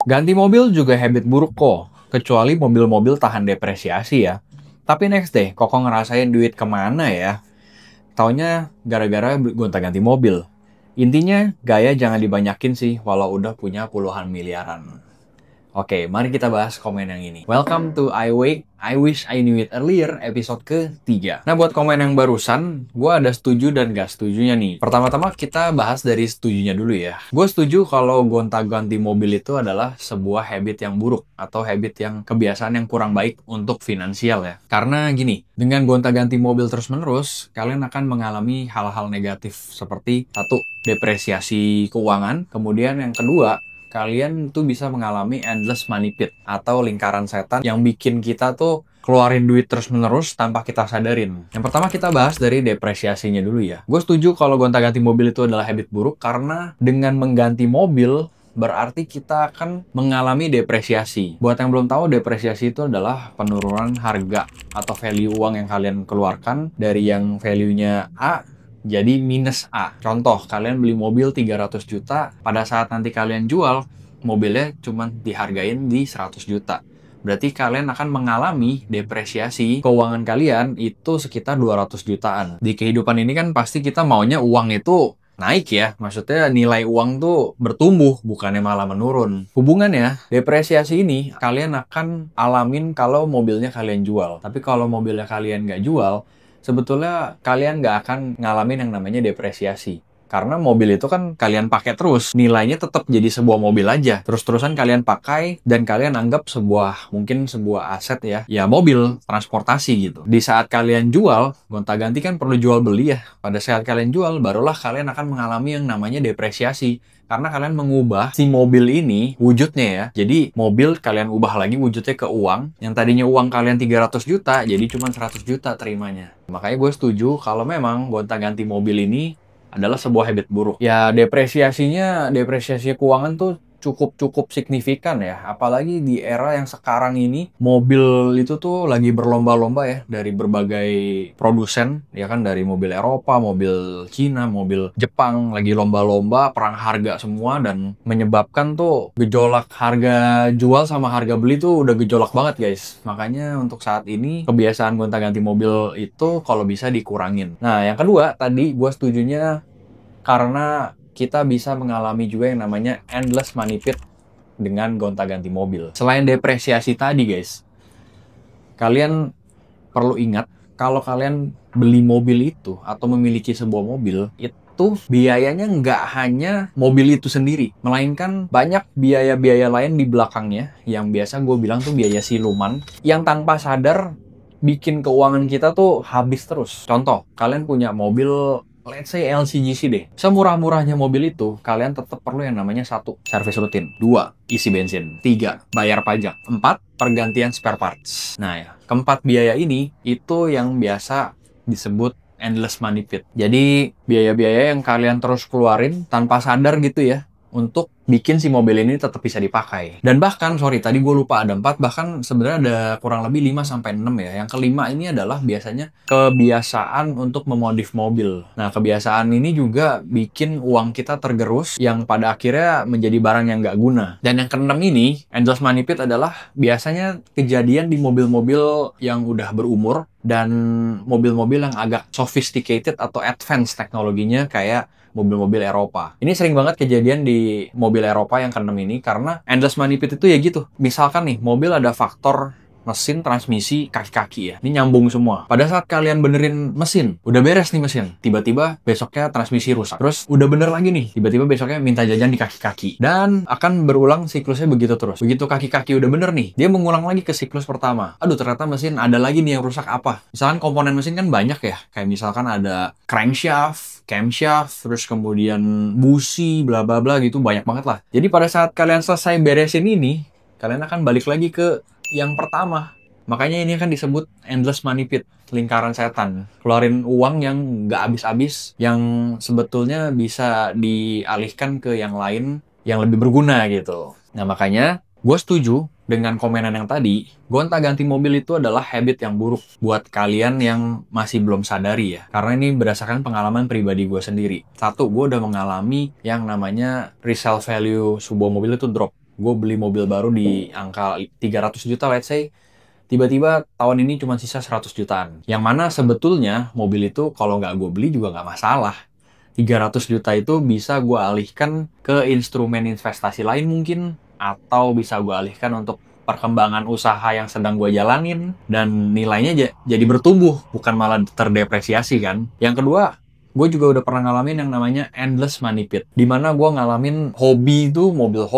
Ganti mobil juga habit buruk kok, kecuali mobil-mobil tahan depresiasi ya. Tapi next deh, kok ngerasain duit kemana ya? Taunya gara-gara gonta-ganti mobil. Intinya, gaya jangan dibanyakin sih, walau udah punya puluhan miliaran. Oke, mari kita bahas komen yang ini. Welcome to I Wish I Knew It Earlier, episode ke-3. Nah, buat komen yang barusan, gue ada setuju dan gak setujunya nih. Pertama-tama kita bahas dari setujunya dulu ya. Gue setuju kalau gonta-ganti mobil itu adalah sebuah habit yang buruk, atau habit yang kebiasaan yang kurang baik untuk finansial ya. Karena gini, dengan gonta-ganti mobil terus-menerus, kalian akan mengalami hal-hal negatif seperti satu, depresiasi keuangan. Kemudian yang kedua, kalian tuh bisa mengalami endless money pit atau lingkaran setan yang bikin kita tuh keluarin duit terus-menerus tanpa kita sadarin. Yang pertama kita bahas dari depresiasinya dulu ya. Gue setuju kalau gonta-ganti mobil itu adalah habit buruk karena dengan mengganti mobil berarti kita akan mengalami depresiasi. Buat yang belum tahu, depresiasi itu adalah penurunan harga atau value uang yang kalian keluarkan dari yang value-nya A jadi minus A. Contoh, kalian beli mobil 300 juta, pada saat nanti kalian jual, mobilnya cuma dihargain di 100 juta. Berarti kalian akan mengalami depresiasi keuangan kalian itu sekitar 200 jutaan. Di kehidupan ini kan pasti kita maunya uang itu naik ya. Maksudnya nilai uang tuh bertumbuh, bukannya malah menurun. Hubungannya, depresiasi ini kalian akan alamin kalau mobilnya kalian jual. Tapi kalau mobilnya kalian nggak jual, sebetulnya kalian nggak akan ngalamin yang namanya depresiasi. Karena mobil itu kan kalian pakai terus. Nilainya tetap jadi sebuah mobil aja. Terus-terusan kalian pakai dan kalian anggap mungkin sebuah aset ya. Ya mobil, transportasi gitu. Di saat kalian jual, gonta-ganti kan perlu jual beli ya. Pada saat kalian jual, barulah kalian akan mengalami yang namanya depresiasi. Karena kalian mengubah si mobil ini wujudnya ya. Jadi mobil kalian ubah lagi wujudnya ke uang. Yang tadinya uang kalian 300 juta, jadi cuma 100 juta terimanya. Makanya gue setuju kalau memang gonta-ganti mobil ini adalah sebuah habit buruk. Ya depresiasi keuangan tuh cukup signifikan ya. Apalagi di era yang sekarang ini, mobil itu tuh lagi berlomba-lomba ya dari berbagai produsen, ya kan, dari mobil Eropa, mobil Cina, mobil Jepang, lagi lomba-lomba perang harga semua dan menyebabkan tuh gejolak harga jual sama harga beli tuh udah gejolak banget guys. Makanya untuk saat ini kebiasaan gonta-ganti mobil itu kalau bisa dikurangin. Nah, yang kedua tadi gue setujunya karena kita bisa mengalami juga yang namanya endless money pit dengan gonta-ganti mobil. Selain depresiasi tadi guys, kalian perlu ingat kalau kalian beli mobil itu atau memiliki sebuah mobil, itu biayanya nggak hanya mobil itu sendiri, melainkan banyak biaya-biaya lain di belakangnya yang biasa gue bilang tuh biaya siluman yang tanpa sadar bikin keuangan kita tuh habis terus. Contoh, kalian punya mobil let's say LCGC deh. Semurah-murahnya mobil itu, kalian tetap perlu yang namanya 1, servis rutin. 2, isi bensin. 3, bayar pajak. 4, pergantian spare parts. Nah ya, keempat biaya ini, itu yang biasa disebut endless money pit. Jadi, biaya-biaya yang kalian terus keluarin tanpa sadar gitu ya, untuk bikin si mobil ini tetap bisa dipakai. Dan bahkan, tadi gue lupa ada 4, bahkan sebenarnya ada kurang lebih 5-6 ya. Yang kelima ini adalah biasanya kebiasaan untuk memodif mobil. Nah, kebiasaan ini juga bikin uang kita tergerus yang pada akhirnya menjadi barang yang nggak guna. Dan yang keenam ini, endless money pit adalah biasanya kejadian di mobil-mobil yang udah berumur dan mobil-mobil yang agak sophisticated atau advance teknologinya kayak mobil-mobil Eropa. Ini sering banget kejadian di mobil Eropa yang keenam ini karena endless money pit itu ya gitu. Misalkan nih, mobil ada faktor mesin, transmisi, kaki-kaki ya. Ini nyambung semua. Pada saat kalian benerin mesin, udah beres nih mesin. Tiba-tiba besoknya transmisi rusak. Terus udah bener lagi nih. Tiba-tiba besoknya minta jajan di kaki-kaki. Dan akan berulang siklusnya begitu terus. Begitu kaki-kaki udah bener nih, dia mengulang lagi ke siklus pertama. Aduh, ternyata mesin ada lagi nih yang rusak apa. Misalkan komponen mesin kan banyak ya. Kayak misalkan ada crankshaft, camshaft, terus kemudian busi, bla bla bla gitu, banyak banget lah. Jadi pada saat kalian selesai beresin ini, kalian akan balik lagi ke yang pertama. Makanya ini akan disebut endless money pit, lingkaran setan. Keluarin uang yang nggak habis-habis, yang sebetulnya bisa dialihkan ke yang lain yang lebih berguna gitu. Nah makanya gue setuju dengan komenan yang tadi, gonta-ganti mobil itu adalah habit yang buruk buat kalian yang masih belum sadari ya. Karena ini berdasarkan pengalaman pribadi gue sendiri. Satu, gue udah mengalami yang namanya resale value sebuah mobil itu drop. gue beli mobil baru di angka 300 juta, let's say. Tiba-tiba tahun ini cuma sisa 100 jutaan. Yang mana sebetulnya mobil itu kalau nggak gue beli juga nggak masalah. 300 juta itu bisa gue alihkan ke instrumen investasi lain mungkin. Atau bisa gue alihkan untuk perkembangan usaha yang sedang gue jalanin. Dan nilainya jadi bertumbuh, bukan malah terdepresiasi kan. Yang kedua, gue juga udah pernah ngalamin yang namanya endless money pit. Dimana gue ngalamin hobi itu, mobil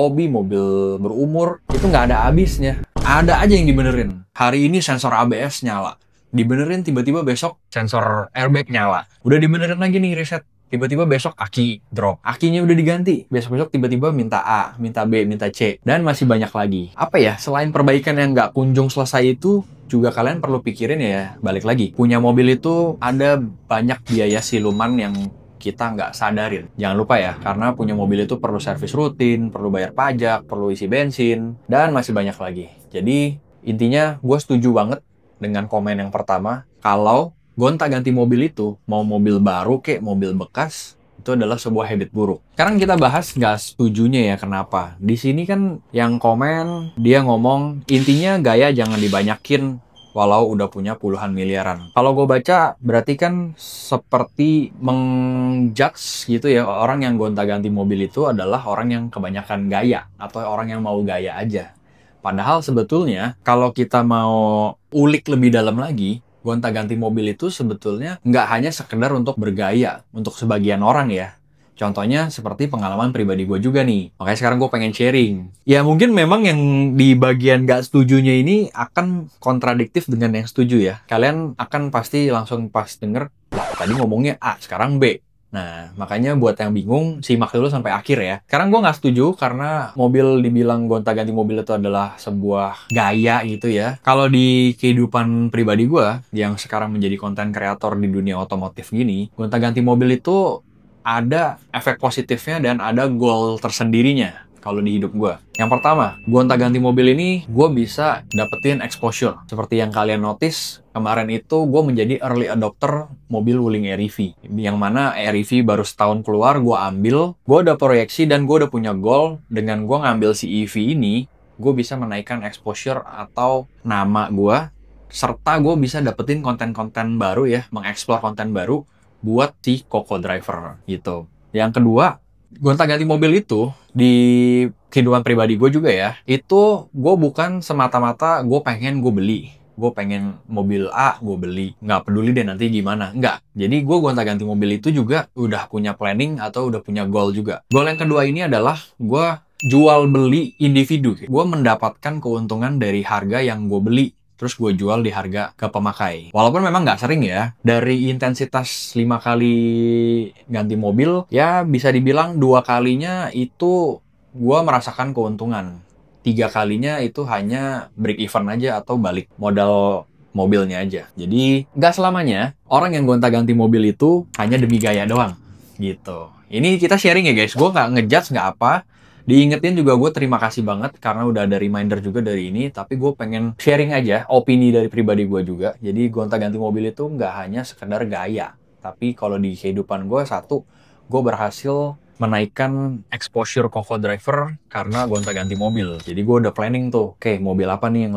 berumur, itu nggak ada habisnya. Ada aja yang dibenerin. Hari ini sensor ABS nyala. Dibenerin tiba-tiba besok sensor airbag nyala. Udah dibenerin lagi nih reset. Tiba-tiba besok aki drop. Akinya udah diganti. Besok-besok tiba-tiba minta A, minta B, minta C. Dan masih banyak lagi. Apa ya, selain perbaikan yang nggak kunjung selesai itu, juga kalian perlu pikirin ya, balik lagi. Punya mobil itu ada banyak biaya siluman yang kita nggak sadarin. Jangan lupa ya, karena punya mobil itu perlu servis rutin, perlu bayar pajak, perlu isi bensin, dan masih banyak lagi. Jadi, intinya gue setuju banget dengan komen yang pertama, kalau gonta-ganti mobil itu, mau mobil baru kek, mobil bekas, itu adalah sebuah habit buruk. Sekarang kita bahas nggak setujunya ya, kenapa. Di sini kan yang komen, dia ngomong, intinya gaya jangan dibanyakin, walau udah punya puluhan miliaran. Kalau gue baca, berarti kan seperti menjudge gitu ya, orang yang gonta-ganti mobil itu adalah orang yang kebanyakan gaya, atau orang yang mau gaya aja. Padahal sebetulnya, kalau kita mau ulik lebih dalam lagi, gonta-ganti mobil itu sebetulnya nggak hanya sekedar untuk bergaya, untuk sebagian orang ya. Contohnya seperti pengalaman pribadi gue juga nih. Makanya sekarang gue pengen sharing. Ya mungkin memang yang di bagian gak setujunya ini akan kontradiktif dengan yang setuju ya. Kalian akan pasti langsung pas denger, lah tadi ngomongnya A, sekarang B. Nah, makanya buat yang bingung, simak dulu sampai akhir ya. Sekarang gue nggak setuju karena mobil dibilang gonta-ganti mobil itu adalah sebuah gaya gitu ya. Kalau di kehidupan pribadi gue, yang sekarang menjadi konten kreator di dunia otomotif gini, gonta-ganti mobil itu ada efek positifnya dan ada goal tersendirinya kalau di hidup gue. Yang pertama, gonta-ganti mobil ini gue bisa dapetin exposure. Seperti yang kalian notice, kemarin itu gue menjadi early adopter mobil Wuling REV. Yang mana REV baru setahun keluar, gue ambil, gue udah proyeksi dan gue udah punya goal. Dengan gue ngambil si EV ini, gue bisa menaikkan exposure atau nama gue, serta gue bisa dapetin konten-konten baru ya, mengeksplor konten baru buat si Coco Driver gitu. Yang kedua, gonta-ganti mobil itu di kehidupan pribadi gue juga ya, itu gue bukan semata-mata gue pengen gue beli. Gue pengen mobil A, gue beli. Nggak peduli deh nanti gimana. Nggak. Jadi gue gonta-ganti mobil itu juga udah punya planning atau udah punya goal juga. Goal yang kedua ini adalah gue jual beli individu. Gue mendapatkan keuntungan dari harga yang gue beli. Terus gue jual di harga ke pemakai. Walaupun memang nggak sering ya. Dari intensitas 5 kali ganti mobil, ya bisa dibilang 2 kalinya itu gue merasakan keuntungan. 3 kalinya itu hanya break even aja atau balik modal mobilnya aja. Jadi nggak selamanya orang yang gonta-ganti mobil itu hanya demi gaya doang. Gitu. Ini kita sharing ya guys. Gue nggak ngejudge nggak apa. Diingetin juga gue terima kasih banget karena udah ada reminder juga dari ini, tapi gue pengen sharing aja opini dari pribadi gue juga. Jadi gonta-ganti mobil itu nggak hanya sekedar gaya, tapi kalau di kehidupan gue, satu, gue berhasil menaikkan exposure Coco Driver karena gonta-ganti mobil. Jadi gue udah planning tuh, oke, mobil apa nih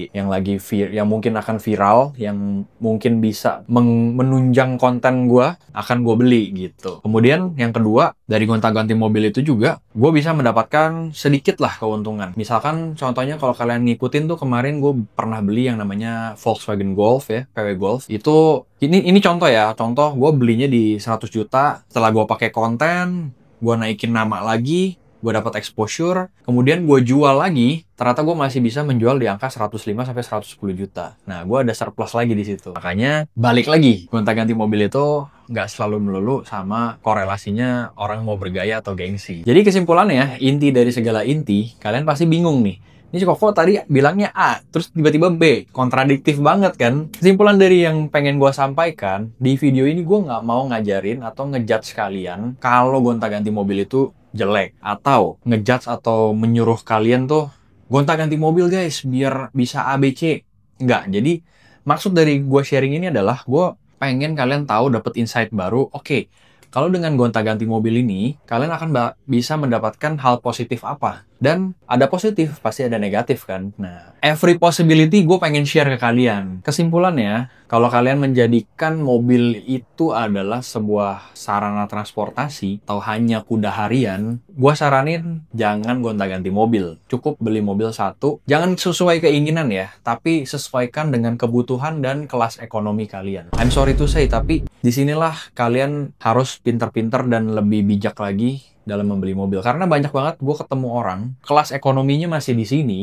yang mungkin akan viral, yang mungkin bisa menunjang konten gue, akan gue beli gitu. Kemudian yang kedua, dari gonta-ganti mobil itu juga gue bisa mendapatkan sedikit lah keuntungan. Misalkan contohnya kalau kalian ngikutin tuh, kemarin gue pernah beli yang namanya Volkswagen Golf ya, PW Golf. Itu ini contoh ya, contoh gue belinya di 100 juta, setelah gue pakai konten, gue naikin nama lagi, gue dapat exposure, kemudian gue jual lagi, ternyata gue masih bisa menjual di angka 105-110 juta. Nah, gue ada surplus lagi di situ. Makanya balik lagi, gonta-ganti mobil itu nggak selalu melulu sama korelasinya orang mau bergaya atau gengsi. Jadi kesimpulannya, inti dari segala inti, kalian pasti bingung nih. Ini si Coco tadi bilangnya A, terus tiba-tiba B. Kontradiktif banget kan? Kesimpulan dari yang pengen gue sampaikan, di video ini gue nggak mau ngajarin atau ngejudge kalian kalau gonta-ganti mobil itu jelek. Atau ngejudge atau menyuruh kalian tuh, gonta-ganti mobil guys, biar bisa A, B, C. Nggak, jadi maksud dari gue sharing ini adalah, gue pengen kalian tahu, dapet insight baru. Oke, kalau dengan gonta-ganti mobil ini, kalian akan bisa mendapatkan hal positif apa Dan ada positif, pasti ada negatif kan. Nah, every possibility gue pengen share ke kalian. Kesimpulannya, kalau kalian menjadikan mobil itu adalah sebuah sarana transportasi atau hanya kuda harian, gue saranin jangan gonta-ganti mobil. Cukup beli mobil satu. Jangan sesuai keinginan ya, tapi sesuaikan dengan kebutuhan dan kelas ekonomi kalian. I'm sorry to say, tapi disinilah kalian harus pinter-pinter dan lebih bijak lagi dalam membeli mobil. Karena banyak banget gue ketemu orang, kelas ekonominya masih di sini,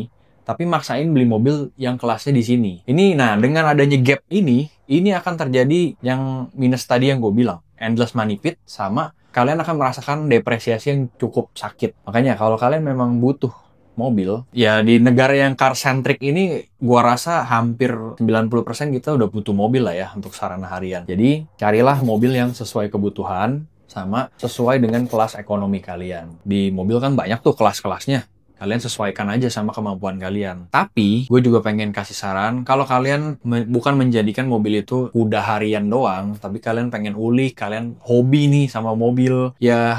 tapi maksain beli mobil yang kelasnya di sini. Ini, nah, dengan adanya gap ini akan terjadi yang minus tadi yang gue bilang. Endless money pit, sama kalian akan merasakan depresiasi yang cukup sakit. Makanya kalau kalian memang butuh mobil, ya di negara yang car-centric ini, gua rasa hampir 90% kita udah butuh mobil lah ya untuk sarana harian. Jadi, carilah mobil yang sesuai kebutuhan, sama sesuai dengan kelas ekonomi kalian. Di mobil kan banyak tuh kelas-kelasnya. Kalian sesuaikan aja sama kemampuan kalian. Tapi, gue juga pengen kasih saran, kalau kalian bukan menjadikan mobil itu kuda harian doang, tapi kalian pengen ulik, kalian hobi nih sama mobil, ya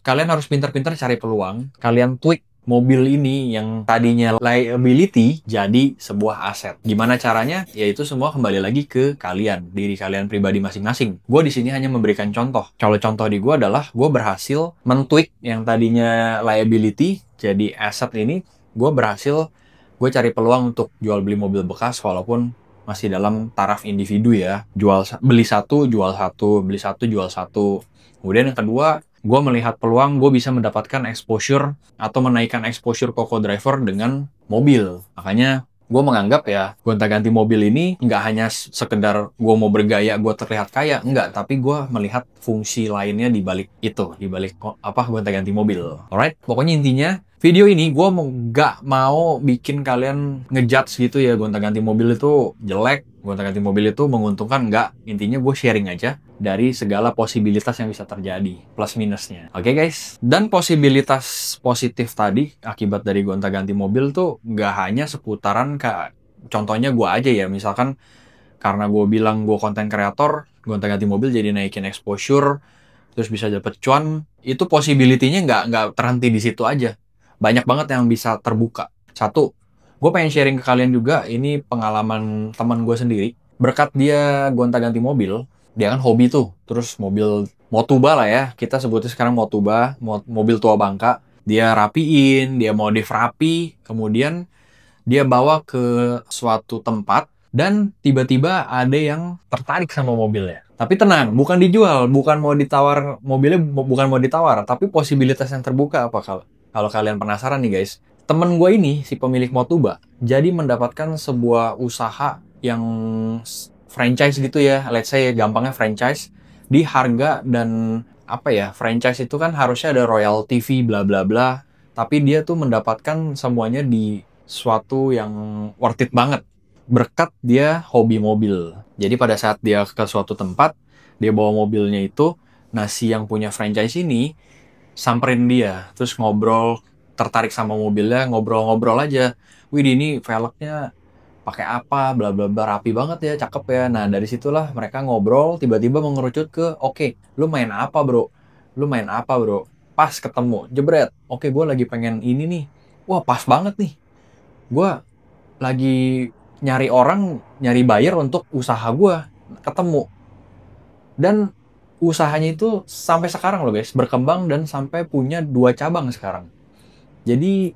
kalian harus pintar-pintar cari peluang, kalian tweak mobil ini yang tadinya liability jadi sebuah aset. Gimana caranya? Ya itu semua kembali lagi ke kalian, diri kalian pribadi masing-masing. Gue di sini hanya memberikan contoh. Kalau contoh di gue adalah gue berhasil men-tweak yang tadinya liability jadi aset ini. Gue cari peluang untuk jual beli mobil bekas walaupun masih dalam taraf individu ya. Beli satu, jual satu, beli satu, jual satu. Kemudian yang kedua, gue melihat peluang gue bisa mendapatkan exposure atau menaikkan exposure co-driver dengan mobil. Makanya gue menganggap ya gonta-ganti mobil ini nggak hanya sekedar gue mau bergaya, gue terlihat kaya, enggak. Tapi gue melihat fungsi lainnya di balik itu, di balik gonta-ganti mobil. Alright, pokoknya intinya video ini gue nggak mau bikin kalian ngejudge gitu ya gonta-ganti mobil itu jelek, gonta-ganti mobil itu menguntungkan, enggak. Intinya gue sharing aja dari segala posibilitas yang bisa terjadi, plus minusnya. Oke guys? Dan posibilitas positif tadi akibat dari gonta-ganti mobil tuh nggak hanya seputaran contohnya gue aja ya, misalkan karena gue bilang gue konten kreator, gonta-ganti mobil jadi naikin exposure, terus bisa dapet cuan, itu possibility-nya nggak terhenti di situ aja. Banyak banget yang bisa terbuka. Satu, gue pengen sharing ke kalian juga, ini pengalaman teman gue sendiri. Berkat dia gonta-ganti mobil, dia kan hobi tuh, terus mobil Motuba lah ya, kita sebutnya sekarang Motuba, mobil tua bangka. Dia rapiin, dia modif rapi, kemudian dia bawa ke suatu tempat, dan tiba-tiba ada yang tertarik sama mobilnya. Tapi tenang, bukan dijual, bukan mau ditawar, mobilnya bukan mau ditawar, tapi posibilitas yang terbuka apa kalau kalian penasaran nih guys. Temen gue ini, si pemilik Motuba, jadi mendapatkan sebuah usaha yang franchise gitu ya, let's say gampangnya franchise, di harga dan franchise itu kan harusnya ada royalty fee bla bla bla, tapi dia tuh mendapatkan semuanya di suatu yang worth it banget, berkat dia hobi mobil. Jadi pada saat dia ke suatu tempat, dia bawa mobilnya itu, nah si yang punya franchise ini samperin dia, terus ngobrol, tertarik sama mobilnya, ngobrol-ngobrol aja. Wih, ini velgnya pakai apa, bla bla bla, rapi banget ya, cakep ya. Nah, dari situlah mereka ngobrol, tiba-tiba mengerucut ke, oke, lu main apa bro? Lu main apa bro? Pas ketemu, jebret. Oke, gue lagi pengen ini nih. Wah, pas banget nih. Gue lagi nyari buyer untuk usaha gue. Ketemu. Dan usahanya itu sampai sekarang loh guys, berkembang dan sampai punya 2 cabang sekarang. Jadi,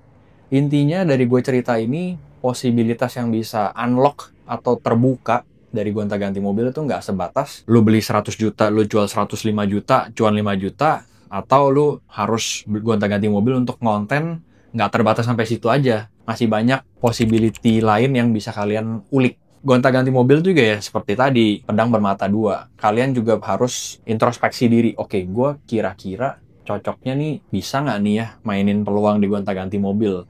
intinya dari gue cerita ini, posibilitas yang bisa unlock atau terbuka dari gonta-ganti mobil itu nggak sebatas lu beli 100 juta, lu jual 105 juta, cuan 5 juta, atau lu harus gonta-ganti mobil untuk ngonten, nggak terbatas sampai situ aja. Masih banyak possibility lain yang bisa kalian ulik. Gonta-ganti mobil juga ya, seperti tadi, pedang bermata dua. Kalian juga harus introspeksi diri. Oke, gue kira-kira cocoknya nih, bisa nggak nih ya mainin peluang di gonta-ganti mobil.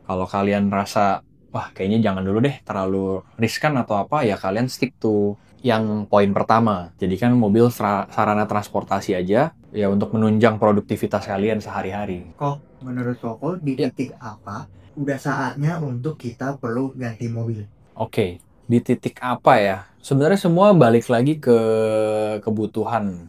Kalau kalian rasa, wah kayaknya jangan dulu deh, terlalu riskan atau apa, ya kalian stick to yang poin pertama. Jadikan mobil sarana transportasi aja, ya untuk menunjang produktivitas kalian sehari-hari. Kok menurut Koko di titik apa udah saatnya untuk kita perlu ganti mobil? Oke, di titik apa ya? Sebenarnya semua balik lagi ke kebutuhan.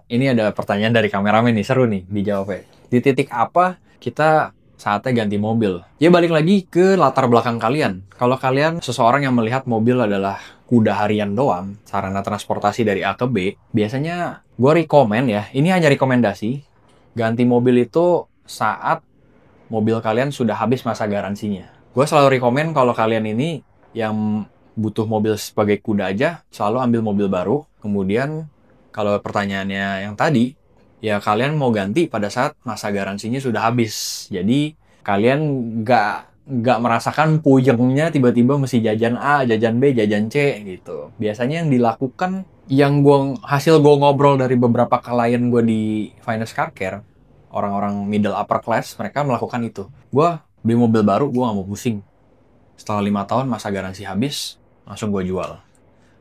Ini ada pertanyaan dari kameramen nih, seru nih dijawabnya. Di titik apa kita saatnya ganti mobil. Ya balik lagi ke latar belakang kalian. Kalau kalian seseorang yang melihat mobil adalah kuda harian doang, sarana transportasi dari A ke B, biasanya gue rekomen ya, ini hanya rekomendasi, ganti mobil itu saat mobil kalian sudah habis masa garansinya. Gue selalu rekomen kalau kalian ini yang butuh mobil sebagai kuda aja, selalu ambil mobil baru. Kemudian kalau pertanyaannya yang tadi, ya kalian mau ganti pada saat masa garansinya sudah habis. Jadi kalian nggak merasakan puyengnya tiba-tiba mesti jajan A, jajan B, jajan C gitu. Biasanya yang dilakukan, hasil gue ngobrol dari beberapa klien gue di Finance Car Care, orang-orang middle upper class, mereka melakukan itu. Gue beli mobil baru, gue nggak mau pusing. Setelah 5 tahun masa garansi habis, langsung gue jual.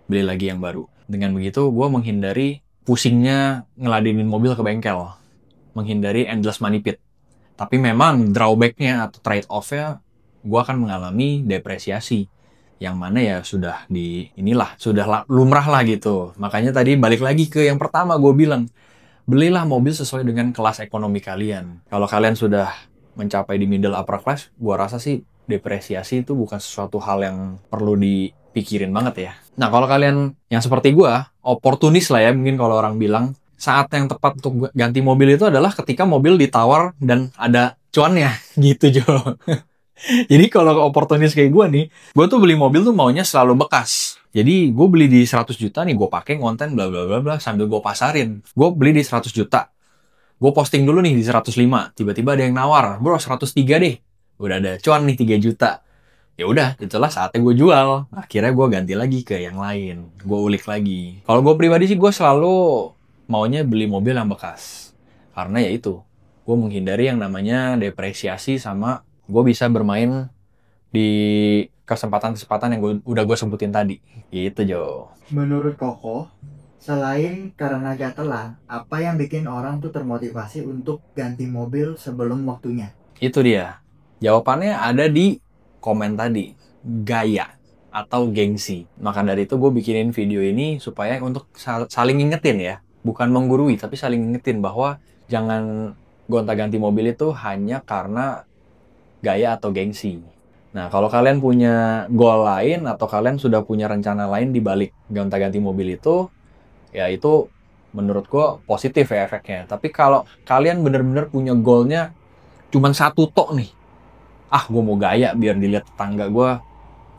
Beli lagi yang baru. Dengan begitu, gue menghindari pusingnya ngeladenin mobil ke bengkel. Menghindari endless money pit. Tapi memang drawback-nya atau trade-off-nya, gue akan mengalami depresiasi. Yang mana ya sudah lumrah lah gitu. Makanya tadi balik lagi ke yang pertama gue bilang, belilah mobil sesuai dengan kelas ekonomi kalian. Kalau kalian sudah mencapai di middle upper class, gue rasa sih depresiasi itu bukan sesuatu hal yang perlu dipikirin banget ya. Nah, kalau kalian yang seperti gue, oportunis lah ya, mungkin kalau orang bilang, saat yang tepat untuk ganti mobil itu adalah ketika mobil ditawar dan ada cuannya, gitu Jo. Jadi kalau oportunis kayak gue nih, gue tuh beli mobil tuh maunya selalu bekas. Jadi gue beli di 100 juta nih, gue pakai konten bla bla bla bla sambil gue pasarin. Gue beli di 100 juta. Gue posting dulu nih di 105, tiba-tiba ada yang nawar, bro 103 deh. Udah ada cuan nih 3 juta. Ya udah, itulah saatnya gue jual. Akhirnya gue ganti lagi ke yang lain. Gue ulik lagi. Kalau gue pribadi sih gue selalu maunya beli mobil yang bekas. Karena ya itu, gue menghindari yang namanya depresiasi sama gue bisa bermain di kesempatan-kesempatan yang udah gue sebutin tadi. Gitu Jo. Menurut Koko, selain karena gatelan, apa yang bikin orang tuh termotivasi untuk ganti mobil sebelum waktunya? Itu dia. Jawabannya ada di komen tadi. Gaya atau gengsi. Maka dari itu gue bikinin video ini supaya untuk saling ngingetin ya. Bukan menggurui, tapi saling ngingetin bahwa jangan gonta-ganti mobil itu hanya karena gaya atau gengsi. Nah, kalau kalian punya goal lain atau kalian sudah punya rencana lain di balik gonta-ganti mobil itu, ya itu menurut gue positif ya efeknya. Tapi kalau kalian bener-bener punya goalnya cuman satu tok nih, gue mau gaya biar dilihat tetangga gue,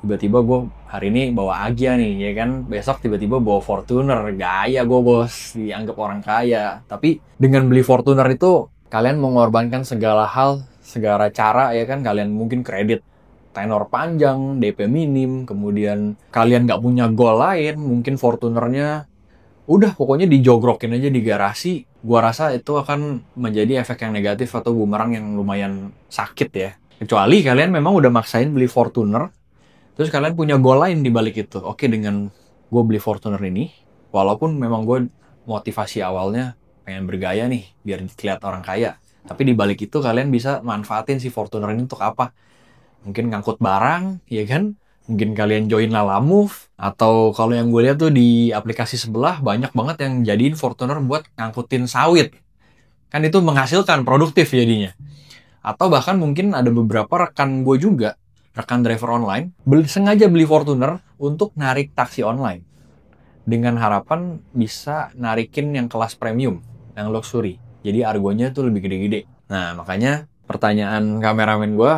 tiba-tiba gue hari ini bawa Agya nih, ya kan, besok tiba-tiba bawa Fortuner, gaya gue bos, dianggap orang kaya. Tapi dengan beli Fortuner itu, kalian mengorbankan segala hal, segala cara, ya kan, kalian mungkin kredit tenor panjang, DP minim, kemudian kalian nggak punya goal lain, mungkin Fortunernya udah pokoknya dijogrokin aja di garasi. Gua rasa itu akan menjadi efek yang negatif atau bumerang yang lumayan sakit ya. Kecuali kalian memang udah maksain beli Fortuner, terus kalian punya goal lain di balik itu. Oke, dengan gue beli Fortuner ini, walaupun memang gue motivasi awalnya pengen bergaya nih, biar dilihat orang kaya. Tapi di balik itu kalian bisa manfaatin si Fortuner ini untuk apa? Mungkin ngangkut barang, ya kan? Mungkin kalian join Lalamove, atau kalau yang gue lihat tuh di aplikasi sebelah banyak banget yang jadiin Fortuner buat ngangkutin sawit. Kan itu menghasilkan, produktif jadinya. Atau bahkan mungkin ada beberapa rekan gue juga, rekan driver online, sengaja beli Fortuner untuk narik taksi online. Dengan harapan bisa narikin yang kelas premium, yang luxury. Jadi argonya tuh lebih gede-gede. Nah, makanya pertanyaan kameramen gue,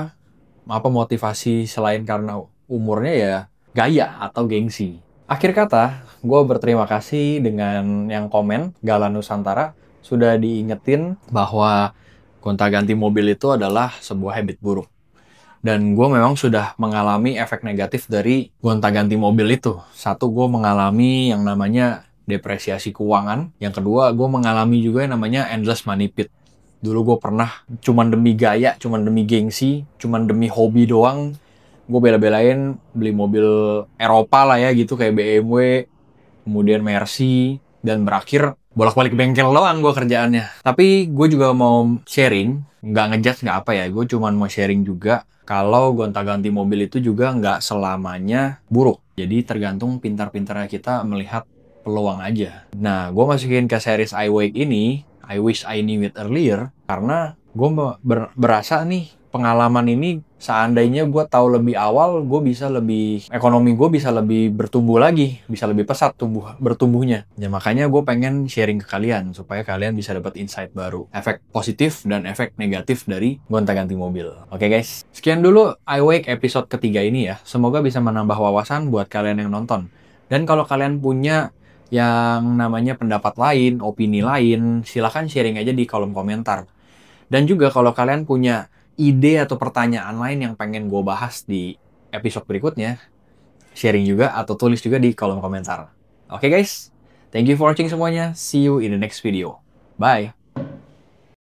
apa motivasi selain karena umurnya ya gaya atau gengsi. Akhir kata, gue berterima kasih dengan yang komen, Gala Nusantara, sudah diingetin bahwa gonta-ganti mobil itu adalah sebuah habit buruk. Dan gue memang sudah mengalami efek negatif dari gonta-ganti mobil itu. Satu, gue mengalami yang namanya depresiasi keuangan. Yang kedua, gue mengalami juga yang namanya endless money pit. Dulu gue pernah cuman demi gaya, cuman demi gengsi, cuman demi hobi doang, gue bela-belain beli mobil Eropa lah ya gitu, kayak BMW, kemudian Mercy, dan berakhir bolak-balik bengkel doang gue kerjaannya. Tapi gue juga mau sharing, nggak ngejudge nggak apa ya, gue cuma mau sharing juga kalau gonta-ganti mobil itu juga nggak selamanya buruk. Jadi tergantung pintar-pintarnya kita melihat peluang aja. Nah, gue masukin ke series I Wish I Knew It Earlier karena gue berasa nih pengalaman ini, seandainya gue tahu lebih awal, ekonomi gue bisa lebih bertumbuh lagi, bisa lebih pesat bertumbuhnya. Ya makanya gue pengen sharing ke kalian, supaya kalian bisa dapat insight baru, efek positif dan efek negatif dari gonta-ganti mobil. Oke guys, sekian dulu iWake episode ketiga ini ya. Semoga bisa menambah wawasan buat kalian yang nonton. Dan kalau kalian punya yang namanya pendapat lain, opini lain, silahkan sharing aja di kolom komentar. Dan juga kalau kalian punya ide atau pertanyaan lain yang pengen gue bahas di episode berikutnya, sharing juga atau tulis juga di kolom komentar. Oke guys, thank you for watching semuanya. See you in the next video. Bye!